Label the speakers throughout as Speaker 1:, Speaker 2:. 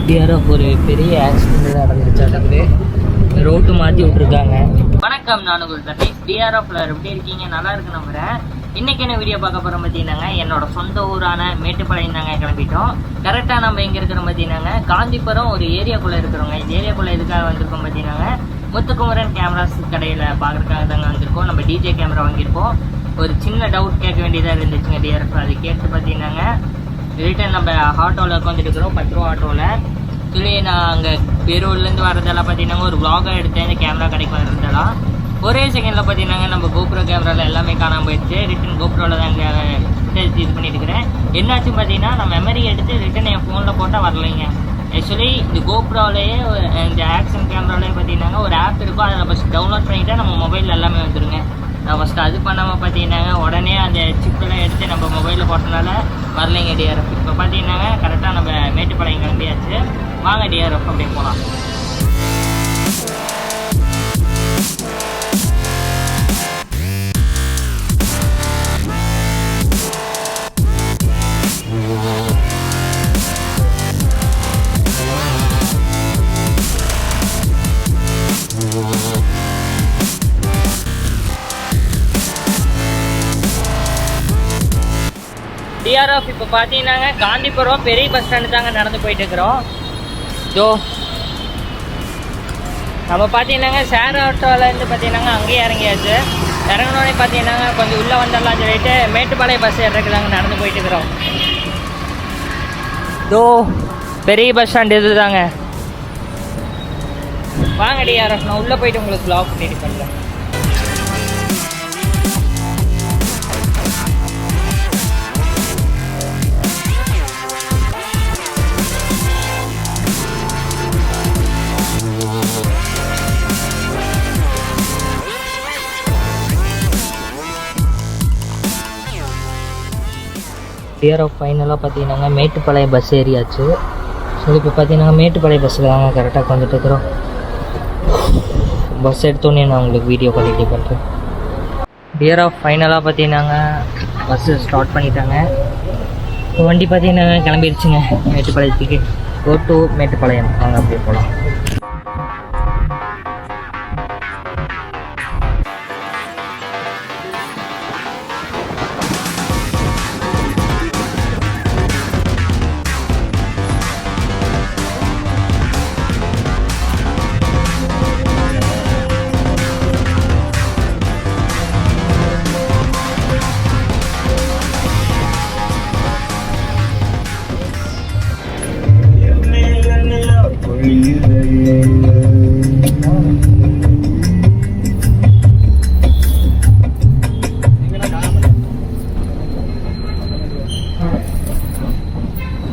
Speaker 1: TRF ஒரு பெரிய accident நடந்துருச்சாட்டது, road மாற்றி விட்ருக்காங்க. வணக்கம், நான் உங்கள் சதீஷ். டிஆர்எஃப்ல எப்படி இருக்கீங்க? நல்லா இருக்கு நம்புறேன். இன்னைக்கு என்ன வீடியோ பார்க்க போகிறோம் பார்த்தீங்கன்னாங்க, என்னோட சொந்த ஊரான மேட்டுப்பாளையம் தாங்க கிளம்பிட்டோம். கரெக்டாக நம்ம எங்கே இருக்கிறோம் பார்த்தீங்கன்னாங்க, காந்திபுரம் ஒரு ஏரியாக்குள்ளே இருக்கிறோங்க. இந்த ஏரியாக்குள்ளே எதுக்காக வந்திருக்கோம் பார்த்தீங்கன்னாங்க, முத்துக்குமரன் கேமராஸ் கடையில் பார்க்குறதுக்காக தாங்க வந்திருக்கோம். நம்ம டிஜே கேமரா வாங்கியிருக்கோம். ஒரு சின்ன டவுட் கேட்க வேண்டியதாக இருந்துச்சுங்க டிஆர்எஃப். அது கேட்டு பார்த்தீங்கன்னாங்க, ரிட்டன் நம்ம ஆட்டோவில் உட்காந்துட்டு இருக்கிறோம், 10 ரூபா ஆட்டோவில். சொல்லி நான் அங்கே பேரூர்லேருந்து வரதெல்லாம் பார்த்தீங்கன்னா ஒரு vlog-ஆ எடுத்தேன். இந்த கேமரா கடைக்கு வரதெல்லாம் ஒரே செகண்டில் பார்த்தீங்கன்னா நம்ம கோப்ரோ கேமராவில் எல்லாமே காணாமல் போயிடுச்சு. ரிட்டன் கோப்ரோவில் தான் இங்கே இது பண்ணிட்டு இருக்கிறேன். என்னாச்சு பார்த்தீங்கன்னா, நான் மெமரி எடுத்து ரிட்டன் என் ஃபோனில் போட்டால் வரலைங்க. ஆக்சுவலி இந்த கோப்ரோவிலேயே இந்த ஆக்ஷன் கேமராவிலேயே பார்த்தீங்கன்னா ஒரு ஆப் இருக்கும். அதில் ஃபஸ்ட் டவுன்லோட் பண்ணிவிட்டு நம்ம மொபைலில் எல்லாமே வந்துடுங்க. நான் ஃபஸ்ட்டு அது பண்ணாமல் பார்த்தீங்கன்னாங்க உடனே அந்த சிப்பெல்லாம் எடுத்து நம்ம மொபைலில் போட்டனால வரலைங்க டிஆர்எஃப். இப்போ பார்த்தீங்கன்னாங்க கரெக்டாக நம்ம மேட்டுப்பாளையம் கிளம்பியாச்சு. வாங்க டிஆர்எஃப் அப்படியே போகலாம். டிஆர்எஃப் இப்போ பார்த்தீங்கன்னாங்க காந்திபுரம் பெரிய பஸ் ஸ்டாண்டு தாங்க நடந்து போயிட்டு இருக்கிறோம். ஜோ நம்ம பார்த்தீங்கன்னாங்க ஷேர் ஆட்டோவிலேருந்து பார்த்தீங்கன்னாங்க அங்கேயே இறங்கியாச்சு. இறங்கினோடனே பார்த்தீங்கன்னாங்க கொஞ்சம் உள்ளே வந்துடலாம் சொல்லிட்டு மேட்டுப்பாளையம் பஸ் ஏறதுக்கு தாங்க நடந்து போயிட்டு இருக்கிறோம். ஜோ பெரிய பஸ் ஸ்டாண்டு இது தாங்க. வாங்க டிஆர்எஃப், நான் உள்ளே போயிட்டு உங்களுக்கு vlog பண்ணிட்டு பண்ணுறேன். டிஆர்எஃப் ஃபைனலாக பார்த்தீங்கன்னாங்க மேட்டுப்பாளையம் பஸ் ஏறியாச்சு. ஸோ இப்போ பார்த்தீங்கன்னா மேட்டுப்பாளையம் பஸ்ஸில் தாங்க கரெக்டாக வந்துட்டு இருக்கிறோம். பஸ் எடுத்தோன்னே நான் உங்களுக்கு வீடியோ குவாலிட்டி பண்ணுறேன். டிஆர்எஃப் ஃபைனலாக பார்த்தீங்கன்னாங்க பஸ்ஸு ஸ்டார்ட் பண்ணிட்டாங்க. இப்போ வண்டி பார்த்தீங்கன்னா கிளம்பிடுச்சுங்க மேட்டுப்பாளையத்துக்கு. Go to Mettupalayam. வாங்க அப்படியே போகலாம்.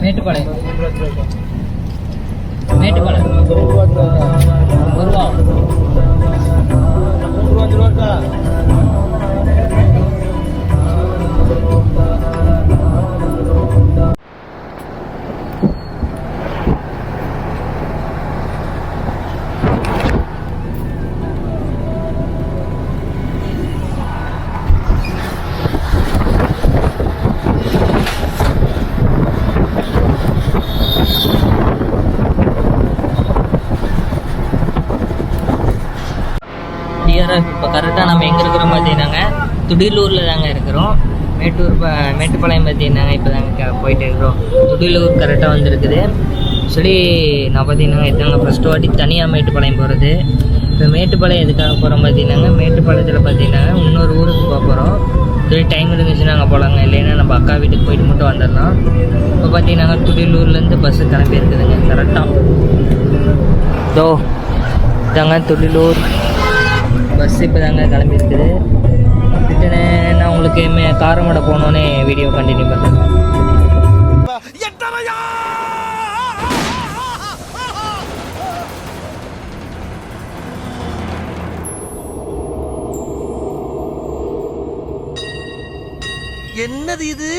Speaker 1: மேட்டுப்பாளையம் மேட்டுப்பாளையம் 1 ரூபா. இப்போ கரெக்டாக நம்ம எங்கே இருக்கிறோம் பார்த்தீங்கன்னாங்க துடிலூரில் தாங்க இருக்கிறோம். மேட்டுப்பாளையம் பார்த்தீங்கன்னாங்க இப்போ தாங்க போயிட்டு இருக்கிறோம். துடிலூர் கரெக்டாக வந்துருக்குது. சொல்லி நான் பார்த்தீங்கன்னா இதாங்க ஃபஸ்ட்டு வாட்டி தனியாக மேட்டுப்பாளையம் போகிறது. இப்போ மேட்டுப்பாளையம் எதுக்காக போகிறோம் பார்த்தீங்கன்னாங்க, மேட்டுப்பாளையத்தில் பார்த்தீங்கன்னா இன்னொரு ஊருக்கு போக போகிறோம். சொல்லி டைம் இருந்துச்சுன்னா அங்கே போகலாங்க, இல்லைன்னா நம்ம அக்கா வீட்டுக்கு போயிட்டு மட்டும் வந்துடலாம். இப்போ பார்த்தீங்கன்னா துடிலூர்லேருந்து பஸ்ஸு கிளம்பி இருக்குதுங்க கரெக்டாக. ஸோ இதாங்க துடிலூர் பஸ் இப்போ தாங்க கிளம்பி இருக்குது. ரிட்டனு நான் உங்களுக்கு காரமடை போனோன்னே வீடியோ கண்டினியூ பண்ணுறேன்.
Speaker 2: என்னது இது?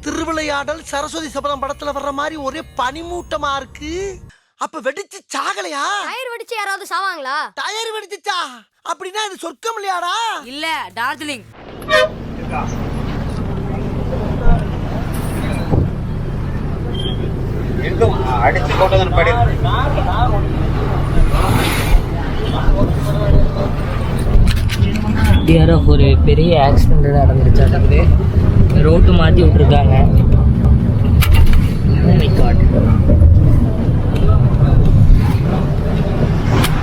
Speaker 2: திருவிளையாடல் சரஸ்வதி சபதம் படத்துல வர்ற மாதிரி ஒரே பனிமூட்டமா இருக்கு. அப்ப வெடிச்சு சாகலையா?
Speaker 3: டயர் வெடிச்சு யாராவது சாவாங்களா?
Speaker 2: டயர் வெடிச்சுச்சா? அப்படின்னா இது சொர்க்கம் இல்லையாடா?
Speaker 3: இல்ல, டார்ஜிலிங்.
Speaker 4: அடிச்சு போட்டது படி
Speaker 1: டிஆர்எஃப் ஒரு பெரிய ஆக்சிடென்ட் நடந்துருச்சாட்டது. ரோட்டு மாற்றி விட்ருக்காங்க.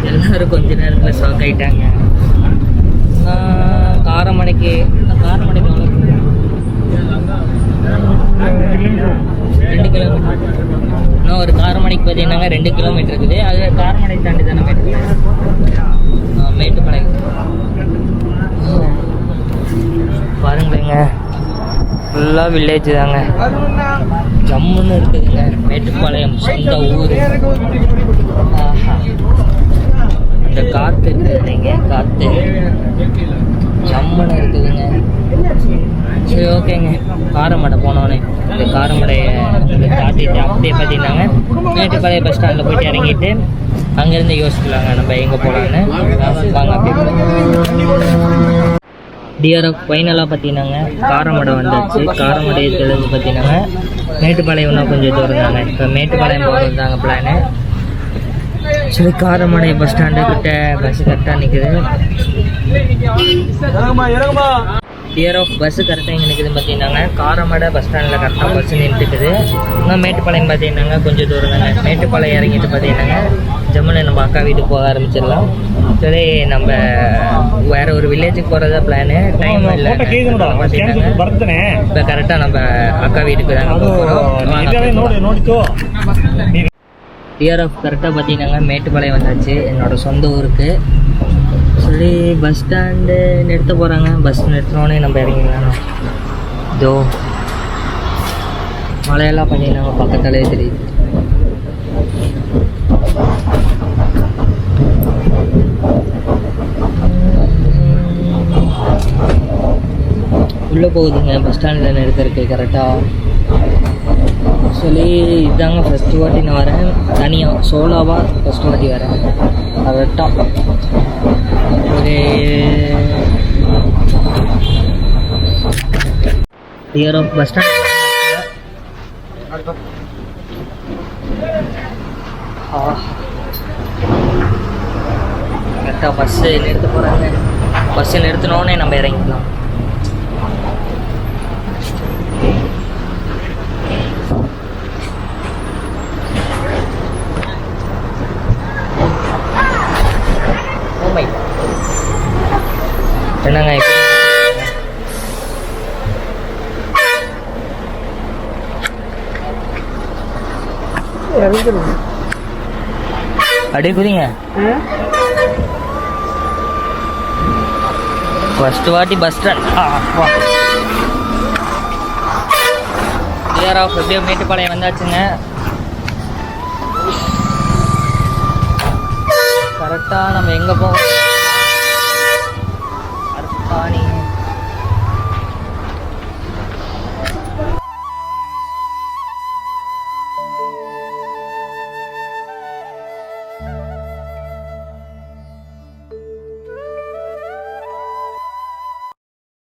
Speaker 1: எல்லாரும் கொஞ்ச நேரத்தில் ஷாக் ஆகிட்டாங்க. காரமடைக்கு எவ்வளோ 2 கிலோமீட்டர். இன்னும் ஒரு காரமடைக்கு பார்த்தீங்கன்னா 2 கிலோமீட்டர் இருக்குது. அது காரமடை தாண்டி தானே மேட்டுப்பாளையம். பாருங்களேங்க, ஃபுல்லாக வில்லேஜ் தாங்க. ஜம்முன்னு இருக்குதுங்க. மேட்டுப்பாளையம் சொந்த ஊர். அந்த காற்று இருக்குதுங்க, காற்று ஜம்முன்னு இருக்குதுங்க. சரி, ஓகேங்க. காரமடை போனோடனே இந்த காரமடையை தாட்டிட்டு அப்படியே பார்த்தீங்கன்னாங்க மேட்டுப்பாளையம் பஸ் ஸ்டாண்டில் போயிட்டு இறங்கிட்டு அங்கேருந்து யோசிக்கலாங்க நம்ம எங்கே போகலான்னு. வாங்க அப்படி. டிஆர்எஃப் ஃபைனலாக பார்த்தீங்கன்னாங்க காரமடை வந்தாச்சு. காரமடையத்துலேருந்து பார்த்தீங்கன்னாங்க மேட்டுப்பாளையம் இன்னும் கொஞ்சம் தூரம் தாங்க. இப்போ மேட்டுப்பாளையம் போகிறது தாங்க பிளானு. சரி, காரமடை பஸ் ஸ்டாண்டு கிட்ட பஸ் கரெக்டாக நிற்குது. டிஆர்எஃப் பஸ்ஸு கரெக்டாக இங்கே நிற்குது பார்த்தீங்கன்னாங்க. காரமடை பஸ் ஸ்டாண்டில் கரெக்டாக பஸ் நின்றுட்டுக்குது. இன்னும் மேட்டுப்பாளையம் பார்த்தீங்கன்னாங்க கொஞ்சம் தூரம் தாங்க. மேட்டுப்பாளையம் இறங்கிட்டு பார்த்தீங்கன்னாங்க ஜம்முன்னு நம்ம அக்கா வீட்டுக்கு போக ஆரம்பிச்சிடலாம். சரி, நம்ம வேறு ஒரு வில்லேஜுக்கு போகிறதா பிளானு. டைம் இல்லை பார்த்தீங்கன்னாங்க. இப்போ கரெக்டாக நம்ம அக்கா வீட்டுக்கு தாங்க போகிறோம். டிஆர்எஃப் கரெக்டாக பார்த்தீங்கன்னாங்க மேட்டுப்பாளையம் வந்தாச்சு, என்னோடய சொந்த ஊருக்கு. சரி, பஸ் ஸ்டாண்டு நிறுத்த போகிறாங்க. பஸ் நிறுத்தினோடனே நம்ம இறங்கிக்கலாம். இதோ மலையெல்லாம் பார்த்தீங்கன்னா பக்கத்தாலே தெரியுது. உள்ளே போகுதுங்க பஸ் ஸ்டாண்டில் நிறுத்திருக்கு கரெக்டாக. சொல்லி இதாங்க ஃபஸ்ட்டு வாட்டி நான் வரேன் தனியாக, சோலாவாக ஃபஸ்ட்டு வாட்டி வரேன் கரெக்டாக. ஒரு டிஆர்எஃப் பஸ் ஸ்டாண்ட் கரெக்டாக பஸ்ஸு நிறுத்த போகிறாங்க. பஸ்ஸை நிறுத்தினோடனே நம்ம இறங்கிக்கலாம். என்னங்க அப்படியே குதிங்க. ஃபஸ்ட்டு வாட்டி பஸ் ஸ்டாண்ட் டிஆர்எஃப் எப்படியோ மேட்டுப்பாளையம் வந்தாச்சுங்க. கரெக்டாக நம்ம எங்கே போவோம்? அர்த்தானி